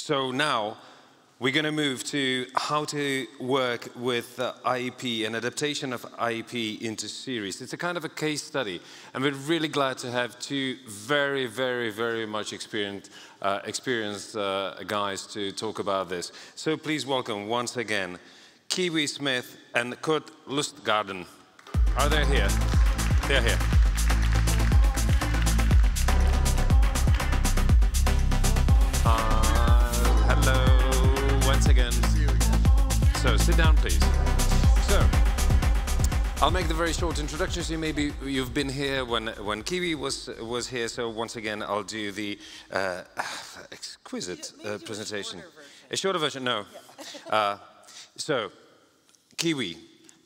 So now we're going to move to how to work with IP, an adaptation of IP into series. It's a kind of a case study, and we're really glad to have two very, very, very much experienced guys to talk about this. So please welcome once again Kiwi Smith and Kurt Lustgarten. Are they here? They're here. Hello, once again. So sit down, please. So I'll make the very short introduction. So maybe you've been here when Kiwi was here. So once again, I'll do the exquisite presentation. A shorter version, no. So Kiwi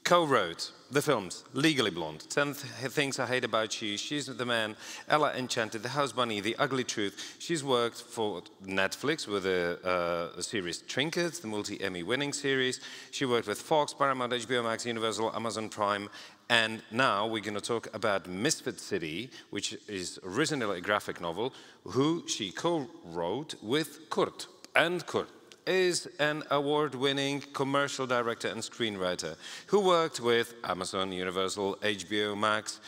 co-wrote the films Legally Blonde, 10 Things I Hate About You, She's the Man, Ella Enchanted, The House Bunny, The Ugly Truth. She's worked for Netflix with the series Trinkets, the multi-Emmy winning series. She worked with Fox, Paramount, HBO Max, Universal, Amazon Prime. And now we're going to talk about Misfit City, which is originally a graphic novel, who she co-wrote with Kurt. And Kurt is an award-winning commercial director and screenwriter who worked with Amazon, Universal, HBO Max.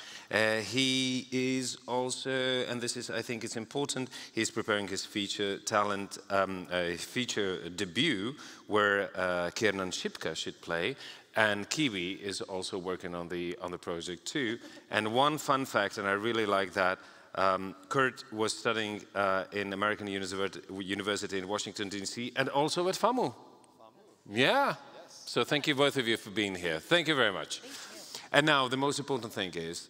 He is also, and this is, I think it's important, he's preparing his feature debut where Kiernan Shipka should play. And Kiwi is also working on the project too. And one fun fact, and I really like that, Kurt was studying in American University in Washington, D.C., and also at FAMU. Yeah. Yes. So thank you both of you for being here. Thank you very much. And now the most important thing is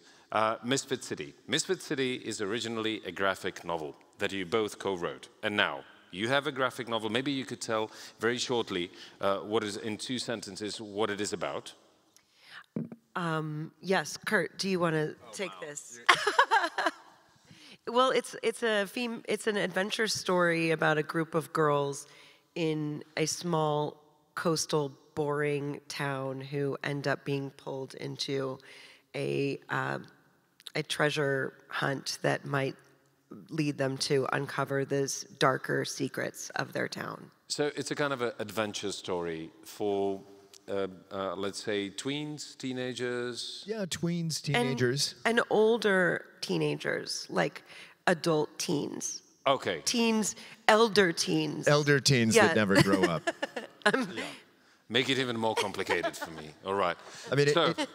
Misfit City. Misfit City is originally a graphic novel that you both co-wrote. And now you have a graphic novel. Maybe you could tell very shortly what is, in 2 sentences, what it is about. Yes, Kurt, do you want to take this? Well, it's an adventure story about a group of girls in a small coastal boring town who end up being pulled into a treasure hunt that might lead them to uncover those darker secrets of their town. So it's a kind of an adventure story for let's say tweens, teenagers? Yeah, tweens, teenagers. And older teenagers, like adult teens. Okay. Teens, elder teens. Elder teens that never grow up. Yeah. Make it even more complicated for me. All right. I mean,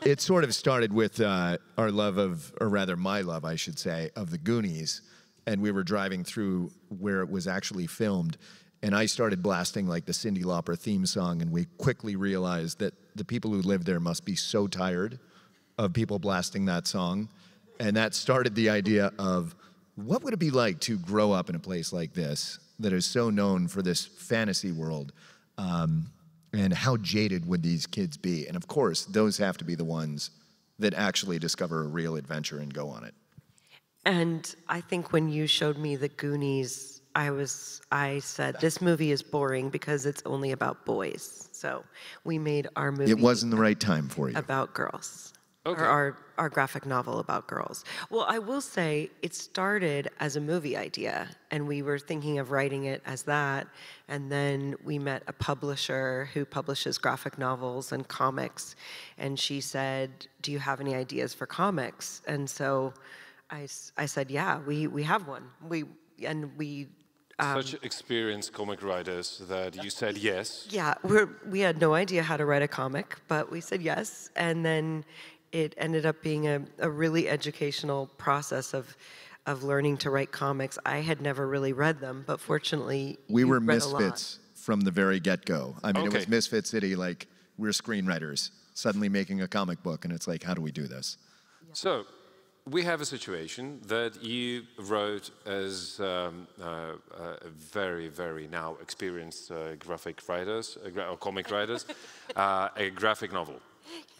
it sort of started with our love of, or rather my love, I should say, of the Goonies. And we were driving through where it was actually filmed. And I started blasting like the Cyndi Lauper theme song, and we quickly realized that the people who lived there must be so tired of people blasting that song. And that started the idea of what would it be like to grow up in a place like this that is so known for this fantasy world, and how jaded would these kids be? And of course, those have to be the ones that actually discover a real adventure and go on it. And I think when you showed me the Goonies, I said, this movie is boring because it's only about boys. So we made our movie. It wasn't the right time for you. About girls. Okay. Or our graphic novel about girls. Well, I will say it started as a movie idea, and we were thinking of writing it as that. And then we met a publisher who publishes graphic novels and comics. And she said, do you have any ideas for comics? And so I said, yeah, we have one. We such experienced comic writers that you said yes. Yeah, we had no idea how to write a comic, but we said yes. And then it ended up being a really educational process of learning to write comics. I had never really read them, but fortunately, we were misfits from the very get-go. I mean, It was Misfit City, like, we're screenwriters, suddenly making a comic book, and it's like, how do we do this? Yeah. So we have a situation that you wrote as very, very now experienced graphic writers, or comic writers, a graphic novel.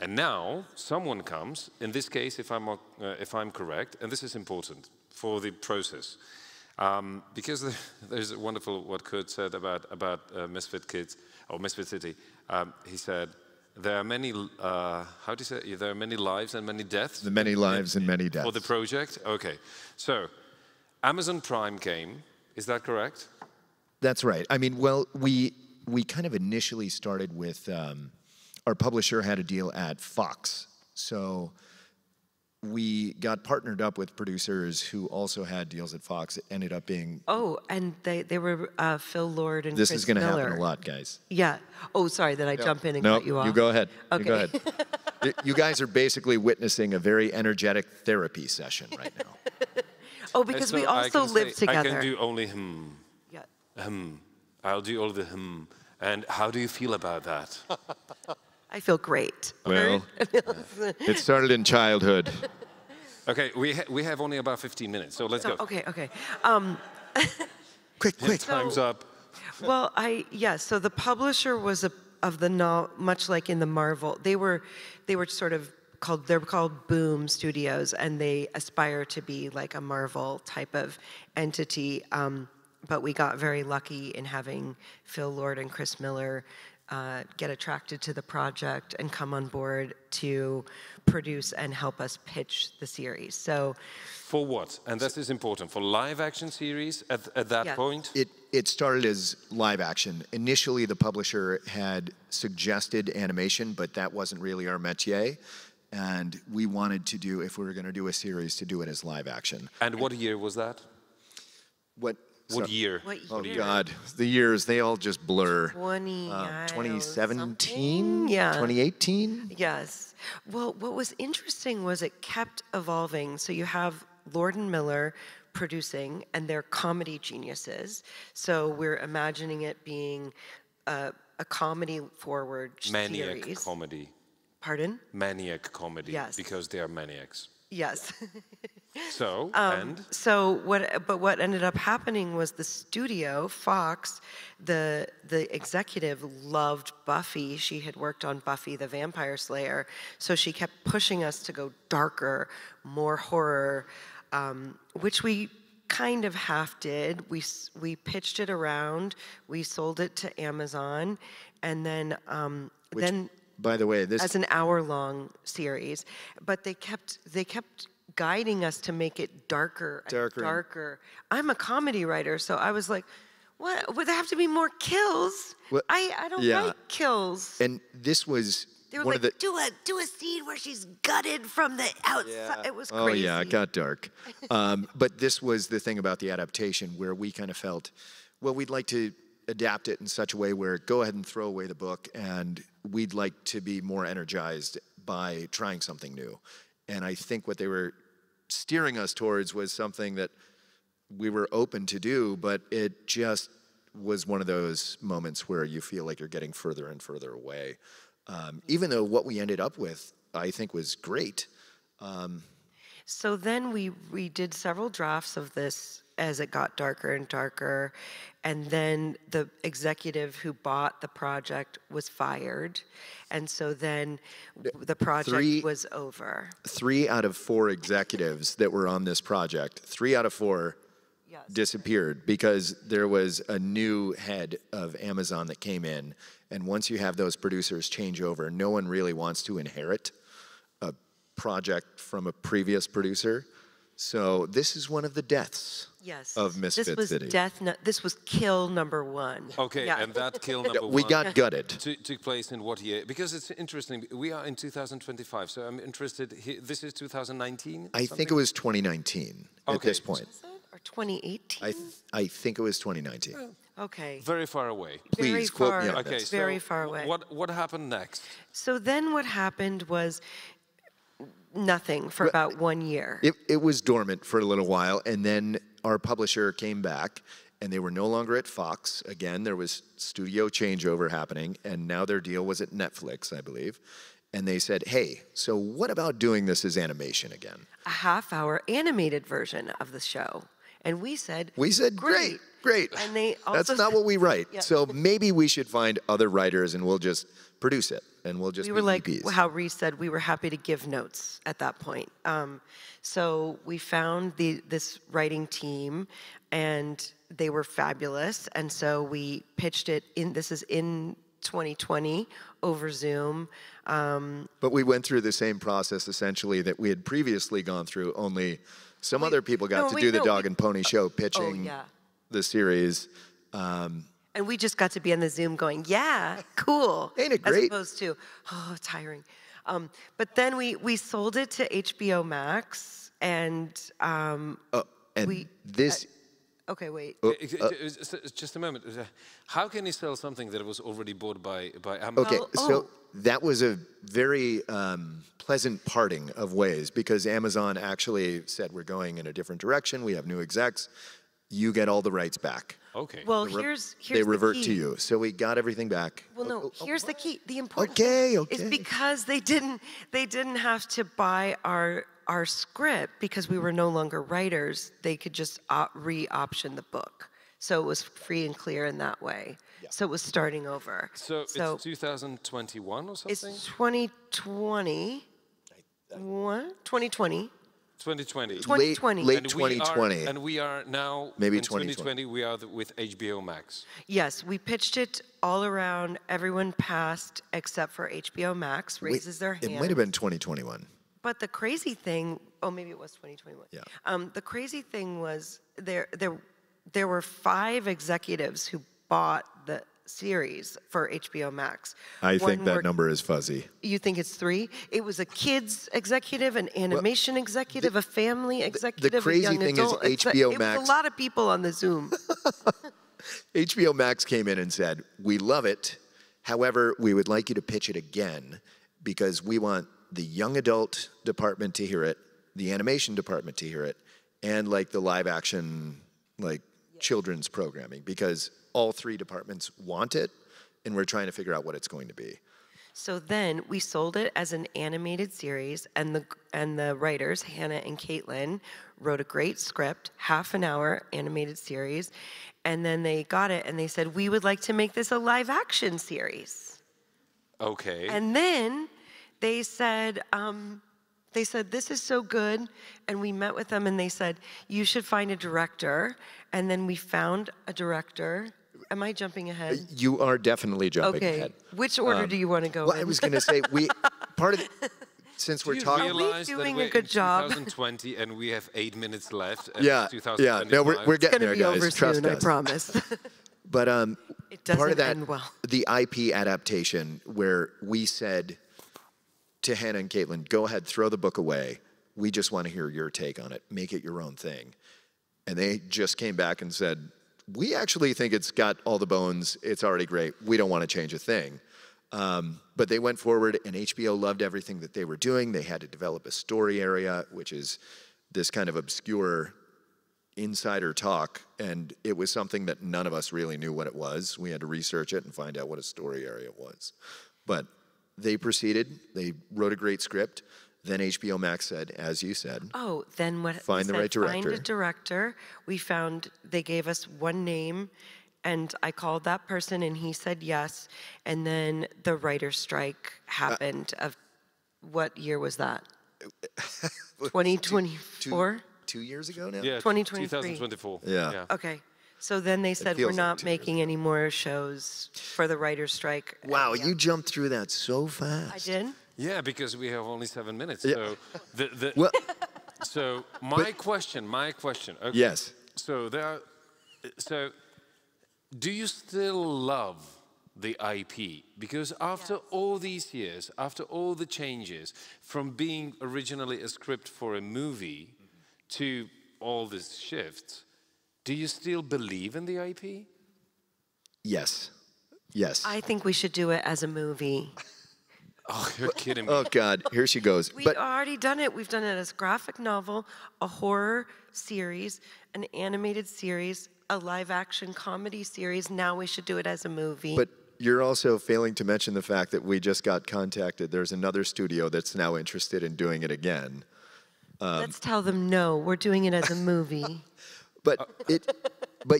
And now someone comes, in this case, if I'm correct, and this is important for the process, because there's wonderful what Kurt said about Misfit Kids, or Misfit City. He said, there are many, how do you say it? There are many lives and many deaths? The many lives and many deaths. For the project? Okay. So, Amazon Prime came, is that correct? That's right. I mean, well, we kind of initially started with, our publisher had a deal at Fox. So we got partnered up with producers who also had deals at Fox. It ended up being... Oh, and they were Phil Lord and This Chris is going to Miller. happen a lot, guys. Yeah. Oh, sorry, did I jump in and cut you off? You go ahead. Okay. You go ahead. You guys are basically witnessing a very energetic therapy session right now. Oh, because So we I also can live say, together. I can do only Yeah. I'll do all the And how do you feel about that? I feel great. Well, it started in childhood. Okay, we have only about 15 minutes, so let's go. Okay. Quick. Time's up. Well, so the publisher was much like in the Marvel, they were sort of they're called Boom Studios, and they aspire to be like a Marvel type of entity. But we got very lucky in having Phil Lord and Chris Miller get attracted to the project and come on board to produce and help us pitch the series. So, for what? And this is important. For live action series at that point? It started as live action. Initially, the publisher had suggested animation, but that wasn't really our métier. And we wanted to do, if we were going to do a series, to do it as live action. And what year was that? What year? Oh, God. The years, they all just blur. 2017? Yeah. 2018? Yes. Well, what was interesting was it kept evolving. So you have Lord and Miller producing, and they're comedy geniuses. So we're imagining it being a comedy-forward series. Maniac comedy. Pardon? Maniac comedy. Yes. Because they are maniacs. Yes. So, what ended up happening was the studio, Fox, the executive loved Buffy. She had worked on Buffy the Vampire Slayer, so she kept pushing us to go darker, more horror, which we kind of half did. We pitched it around, we sold it to Amazon, and then by the way, this as an hour-long series, but they kept guiding us to make it darker and darker. I'm a comedy writer, so I was like, what? Would there have to be more kills? Well, I don't like kills. And this was they were one like, of the... do a scene where she's gutted from the outside. Yeah. It was crazy. Oh, yeah, it got dark. But this was the thing about the adaptation where we kind of felt, well, we'd like to adapt it in such a way where go ahead and throw away the book, and we'd like to be more energized by trying something new. And I think what they were steering us towards was something that we were open to do, but it just was one of those moments where you feel like you're getting further and further away. Even though what we ended up with, I think, was great. So then we did several drafts of this as it got darker and darker, and then the executive who bought the project was fired, and so then the project was over. 3 out of 4 executives that were on this project, 3 out of 4 disappeared because there was a new head of Amazon that came in, and once you have those producers change over, no one really wants to inherit a project from a previous producer. So this is one of the deaths of Misfit City. This was kill number 1. Okay, and that kill number 1... We got gutted. Took place in what year? Because it's interesting, we are in 2025, so I'm interested, this is 2019? I think it was 2019 at this point. Or 2018? I think it was 2019. Okay. Very far away. Please quote me on this. Okay, so very far away. What happened next? So then what happened was nothing for about 1 year. It was dormant for a little while, and then our publisher came back, and they were no longer at Fox. Again, there was studio changeover happening, and now their deal was at Netflix, I believe. And they said, hey, so what about doing this as animation again? A half-hour animated version of the show. And we said, great. And they also That's not what we write. Yeah. So maybe we should find other writers, and we'll just produce it, and we'll just we were like EPs. How Reese said, we were happy to give notes at that point. So we found this writing team, and they were fabulous. And so we pitched it this is in 2020 over Zoom. But we went through the same process essentially that we had previously gone through, only some other people got to do the dog and pony show pitching the series, And we just got to be on the Zoom going, yeah, cool. Ain't it great? As opposed to, oh, tiring. But then we sold it to HBO Max, and this. Okay, wait. Just a moment. How can you sell something that was already bought by Amazon? Okay, so that was a very pleasant parting of ways because Amazon actually said we're going in a different direction. We have new execs. You get all the rights back. Okay. Well, here's they revert the key. to you. So we got everything back. Well, no. Here's the key. The important Okay, thing is because they didn't have to buy our script because we were no longer writers. They could just re-option the book, so it was free and clear in that way. Yeah. So it was starting over. So it's 2021 or something. It's 2020. What? 2020. 2020. 2020. Late 2020. And we are now, maybe in 2020, we are with HBO Max. Yes, we pitched it all around. Everyone passed except for HBO Max raises their hand. It might have been 2021. But the crazy thing, maybe it was 2021. Yeah. The crazy thing was there were 5 executives who bought the series for HBO Max. I think that number is fuzzy. You think it's 3? It was a kids executive, an animation executive, a family executive, the crazy a young thing adult is HBO Max. It was a lot of people on the Zoom. HBO Max came in and said, we love it. However, we would like you to pitch it again because we want the young adult department to hear it, the animation department to hear it, and like the live action, like children's programming, because all 3 departments want it, and we're trying to figure out what it's going to be. So then we sold it as an animated series, and the writers, Hannah and Caitlin, wrote a great script, half-an-hour animated series, and then they got it and they said, we would like to make this a live-action series. Okay. And then they said, this is so good, and we met with them, and they said, you should find a director, and then we found a director. Am I jumping ahead? You are definitely jumping ahead. Which order do you want to go well, in? I was going to say, since we're talking... Do you realize that doing we're a good in job? 2020 and we have 8 minutes left? Yeah, no, we're getting there, guys. Over Trust soon, us. I promise. But it doesn't part of that, end well. the IP adaptation, where we said to Hannah and Caitlin, go ahead, throw the book away. We just want to hear your take on it. Make it your own thing. And they just came back and said, we actually think it's got all the bones. It's already great. We don't want to change a thing. But they went forward, and HBO loved everything that they were doing. They had to develop a story area, which is this kind of obscure insider talk, and it was something that none of us really knew what it was. We had to research it and find out what a story area was. But they proceeded. They wrote a great script. Then HBO Max said, as you said, then what? Find the right director. Find a director. They gave us one name, and I called that person, and he said yes. And then the writer's strike happened. What year was that? 2024? 2 years ago now? Yeah, 2023. 2024. Yeah. Okay. So then they said, we're feels like not 2 years making any more shows for the writer's strike. Wow, you jumped through that so fast. I did? Yeah, because we have only 7 minutes. Yeah. So Well, so my question. Okay. yes. So do you still love the IP? Because after all these years, after all the changes, from being originally a script for a movie to all these shifts, do you still believe in the IP? Yes. Yes. I think we should do it as a movie. Oh, you're kidding me. Oh, God. Here she goes. We've already done it. We've done it as a graphic novel, a horror series, an animated series, a live-action comedy series. Now we should do it as a movie. But you're also failing to mention the fact that we just got contacted. There's another studio that's now interested in doing it again. Let's tell them no. We're doing it as a movie. But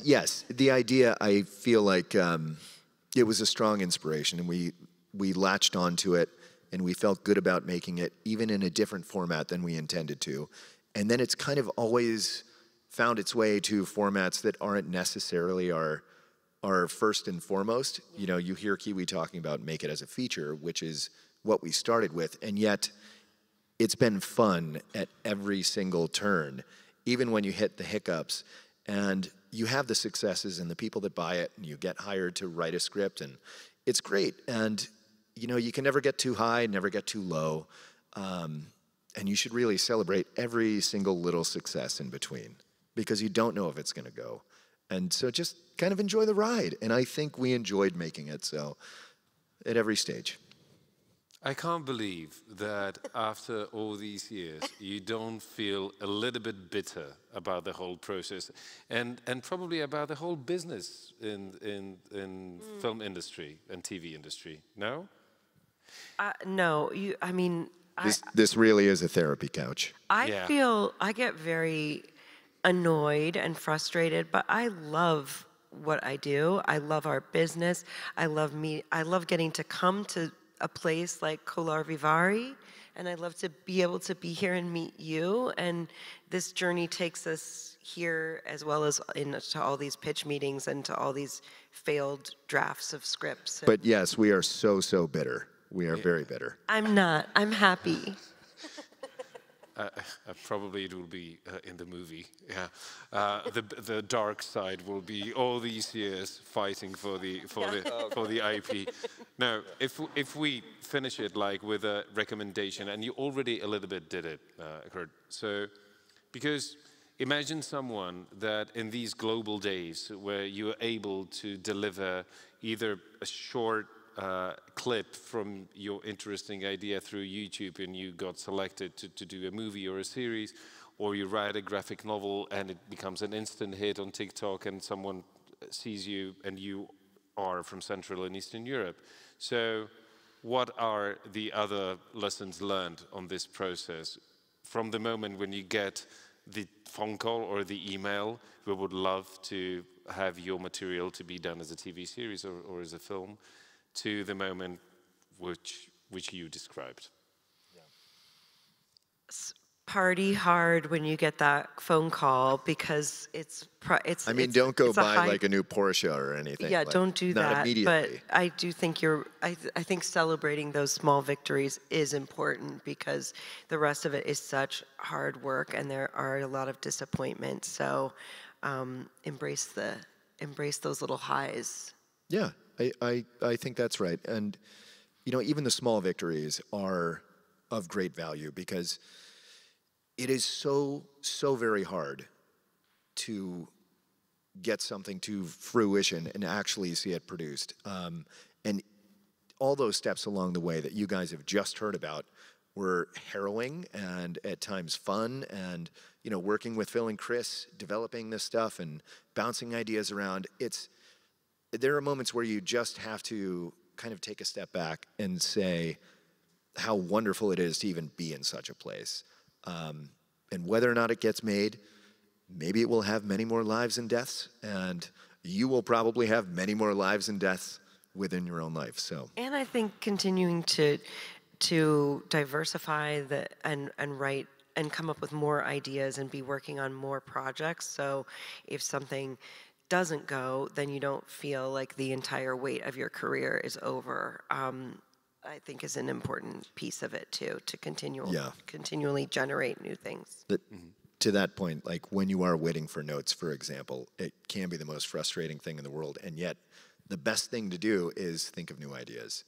yes, the idea, I feel like it was a strong inspiration, and we latched onto it, and we felt good about making it, even in a different format than we intended to. And then it's kind of always found its way to formats that aren't necessarily our first and foremost. You know, you hear Kiwi talking about make it as a feature, which is what we started with, and yet it's been fun at every single turn, even when you hit the hiccups. And you have the successes and the people that buy it, and you get hired to write a script, and it's great. And, you know, you can never get too high, never get too low. And you should really celebrate every single little success in between, because you don't know if it's going to go. And so just kind of enjoy the ride. And I think we enjoyed making it, so at every stage. I can't believe that after all these years, you don't feel a little bit bitter about the whole process, and probably about the whole business in film industry and TV industry. No? No, I mean... This really is a therapy couch. I get very annoyed and frustrated, but I love what I do. I love our business. I love getting to come to a place like Kolar Vivari, and I love to be able to be here and meet you. And this journey takes us here, as well as into all these pitch meetings and to all these failed drafts of scripts. But yes, we are so bitter. We are very bitter. I'm not. I'm happy. Probably it will be in the movie. Yeah, the dark side will be all these years fighting for the IP. Now, if we finish it like with a recommendation, and you already a little bit did it, Kurt. So, because imagine someone that in these global days where you are able to deliver either a short clip from your interesting idea through YouTube and you got selected to do a movie or a series, or you write a graphic novel and it becomes an instant hit on TikTok and someone sees you and you are from Central and Eastern Europe. So what are the other lessons learned on this process? From the moment when you get the phone call or the email, we would love to have your material to be done as a TV series or as a film, to the moment which you described. Party hard when you get that phone call, because it's. I mean, don't go buy like a new Porsche or anything. Yeah, like, don't do not that. immediately. But I do think I think celebrating those small victories is important, because the rest of it is such hard work and there are a lot of disappointments. So embrace those little highs. Yeah, I think that's right. And, you know, even the small victories are of great value, because it is so very hard to get something to fruition and actually see it produced. And all those steps along the way that you guys have just heard about were harrowing and at times fun. And, you know, working with Phil and Chris, developing this stuff and bouncing ideas around, there are moments where you just have to kind of take a step back and say how wonderful it is to even be in such a place. And whether or not it gets made, maybe it will have many more lives and deaths, and you will probably have many more lives and deaths within your own life. So, and I think continuing to diversify and write and come up with more ideas and be working on more projects. So if something doesn't go, then you don't feel like the entire weight of your career is over. I think is an important piece of it too, to continually generate new things. To that point, like when you are waiting for notes, for example, it can be the most frustrating thing in the world, and yet the best thing to do is think of new ideas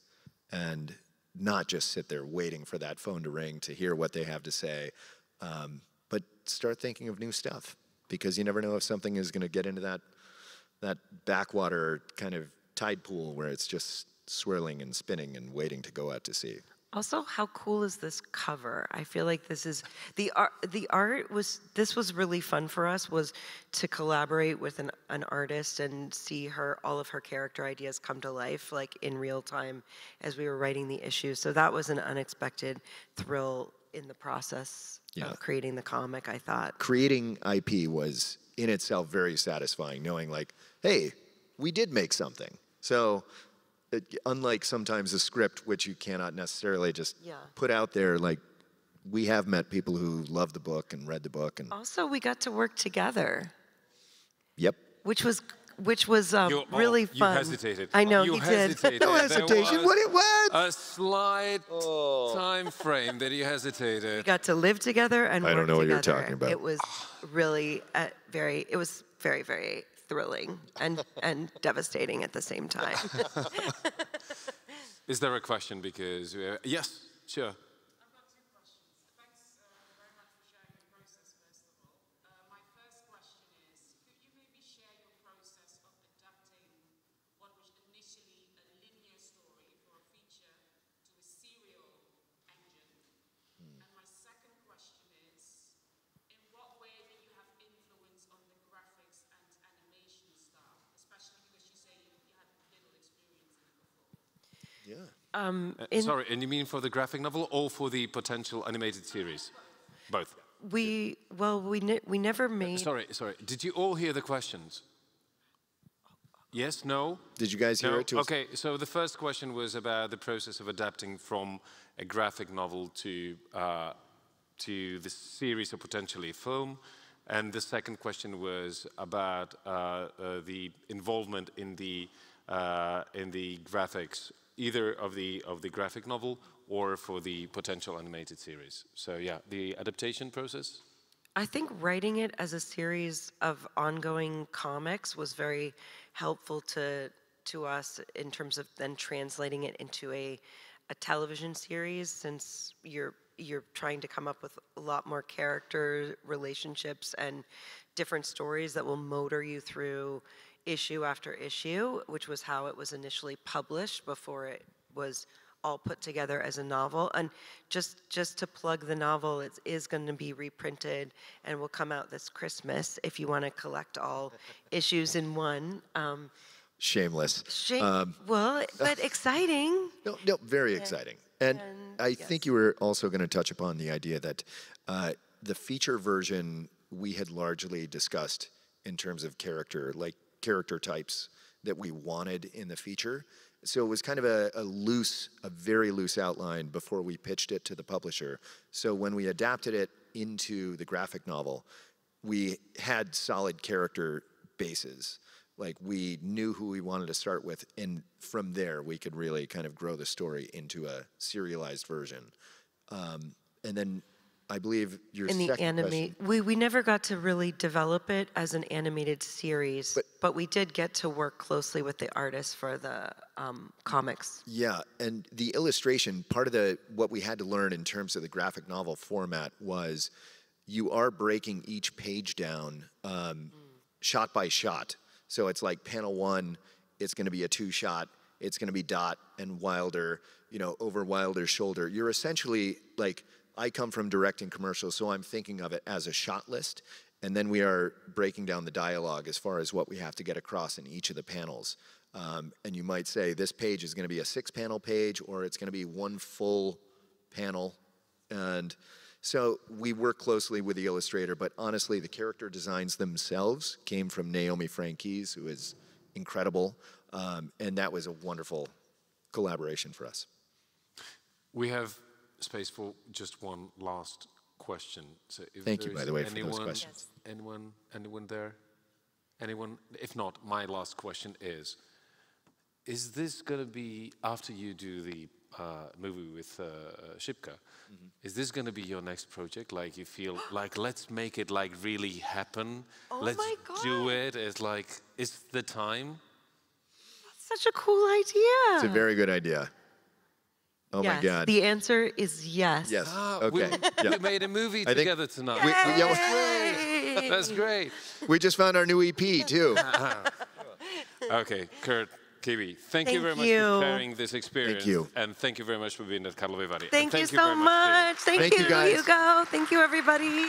and not just sit there waiting for that phone to ring to hear what they have to say, but start thinking of new stuff, because you never know if something is going to get into that backwater kind of tide pool where it's just swirling and spinning and waiting to go out to sea. Also, how cool is this cover? I feel like this is the art was. This was really fun for us, was to collaborate with an artist and see all of her character ideas come to life, like in real time as we were writing the issue. So that was an unexpected thrill in the process of creating the comic, I thought. Creating IP was in itself very satisfying, knowing like, hey, we did make something. So unlike sometimes a script, which you cannot necessarily just put out there, like we have met people who love the book and read the book. And also, we got to work together. Yep. Which was really fun. You hesitated. I know, you he did. hesitated. No hesitation. What? A slight time frame that you hesitated. We got to live together and work together. I don't know what you're talking about. It was really it was very, very thrilling and devastating at the same time. Is there a question? Because, yes, sure. Yeah. Sorry, and you mean for the graphic novel or for the potential animated series? Both. We never made. Sorry. Did you all hear the questions? Yes, no? Did you guys hear it? Okay, so the first question was about the process of adapting from a graphic novel to the series or potentially a film. And the second question was about the involvement in the graphics, either of the graphic novel or for the potential animated series. So yeah, the adaptation process. I think writing it as a series of ongoing comics was very helpful to us in terms of then translating it into a television series, since you're trying to come up with a lot more character relationships and different stories that will motor you through issue after issue, which was how it was initially published before it was all put together as a novel. And just to plug the novel, it is going to be reprinted and will come out this Christmas if you want to collect all issues in one. Shameless. Well, but exciting. No, very exciting. And I think you were also going to touch upon the idea that the feature version we had largely discussed in terms of character types that we wanted in the feature. So it was kind of a very loose outline before we pitched it to the publisher. So when we adapted it into the graphic novel, we had solid character bases. Like, we knew who we wanted to start with, and from there we could really kind of grow the story into a serialized version. And then I believe your second question. We never got to really develop it as an animated series, but we did get to work closely with the artists for the comics. Yeah, and the illustration, part of what we had to learn in terms of the graphic novel format was you are breaking each page down shot by shot. So it's like panel 1, it's going to be a 2-shot, it's going to be Dot and Wilder, over Wilder's shoulder. You're essentially like, I come from directing commercials, so I'm thinking of it as a shot list, and then we are breaking down the dialogue as far as what we have to get across in each of the panels. And you might say this page is going to be a 6-panel page, or it's going to be one full panel. And so we work closely with the illustrator, but honestly, the character designs themselves came from Naomi Franquise, who is incredible, and that was a wonderful collaboration for us. We have space for just one last question. So if Thank you, by the way, for those questions. Anyone there? Anyone? If not, my last question is this going to be, after you do the movie with Šipka, is this going to be your next project? Like, you feel like, let's make it like really happen. Let's do it. It's like, it's the time. That's such a cool idea. It's a very good idea. Oh yes, my God. The answer is yes. Yes. Okay. We made a movie together tonight. That's great. We just found our new EP too. Okay, Kurt, Kiwi, thank you very much for sharing this experience. Thank you. And thank you very much for being at Karlovy Vary. Thank you so much. Thank you, guys. Hugo. Thank you, everybody.